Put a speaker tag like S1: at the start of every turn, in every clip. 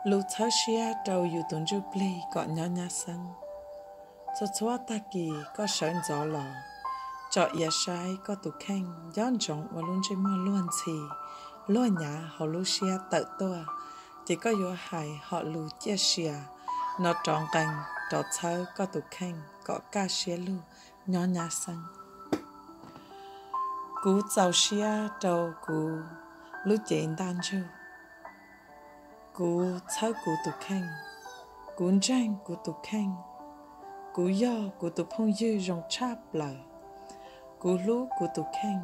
S1: Lu thơ xia đầu yu tuần ju pli có nhỏ nhà sân. Cho chúa ta kỳ có sơn gió lò. Cho ia sai có tụ khen gión trọng và luôn chơi mua luôn xì. Luôn nhà họ lu xia tự tua. Chỉ có yếu hài họ lu chia xia. Nó tròn cành trọ thơ có tụ khen có ca xia lu nhỏ nhà sân. Cú giàu xia đầu cú lu chén đàn chu. Cú thơ cú tụ khen. Cú tranh cú tụ khen. Cú yo cú tụ phong dư rong cháp lờ. Cú lú cú tụ khen.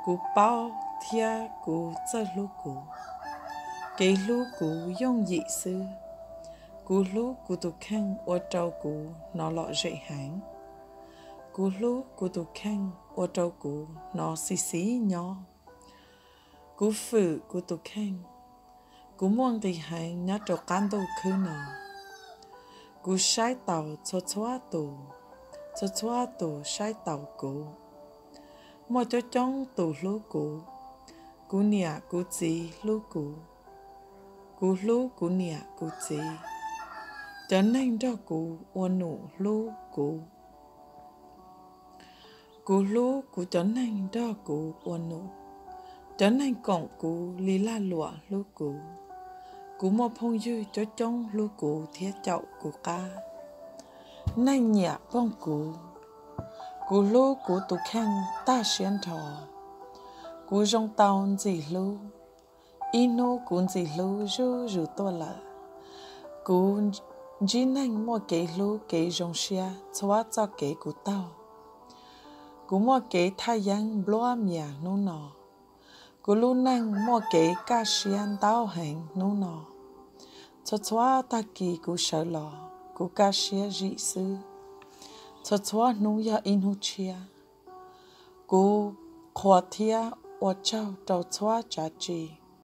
S1: Cú bao thia cú chơ lú cú. Kế lú cú yong dị sư. Cú lú cú tụ khen ô trâu cú nó lọ dậy hãng. Cú lú cú tụ khen ô trâu cú nó xí xí nhỏ. Cú phử cú tụ khen. Cú muông thì hãng nhá trâu cán đồ khứ nọ. Cú sai tàu cho chua tù sai tàu cú. Mô cho chong tù lú cú. Cú nịa cú chí lú cú. Cú lú cú nịa cú chí. Cho nên cho cú uôn nụ lú cú. Cú lú cú cho nên cho cú uôn nụ. Cho nên cổng cú lý la lụa lú cú. Cú mô phong dư cho chong lú cú thiết chậu cú ca. Nên nhẹ phong cú. Cú lú cú tụ khen ta xuyên thọ. Cú rong tàu dì lú. Inu cú dì lú rú rú tô lợ. Cú dì nên mua kế lú kế rong xia chua cho kế cú tàu. Cú mua kế thay yang bloa mìa nụ nọ. Cú lú nên mua kế ca xuyên tàu hành nụ nọ. Cho chua ta kỳ cú sợ lọ. Cú ca xia dị sư. Cho chua nụ ya inu chia. Cú khóa thia ô châu trâu chua chá chì.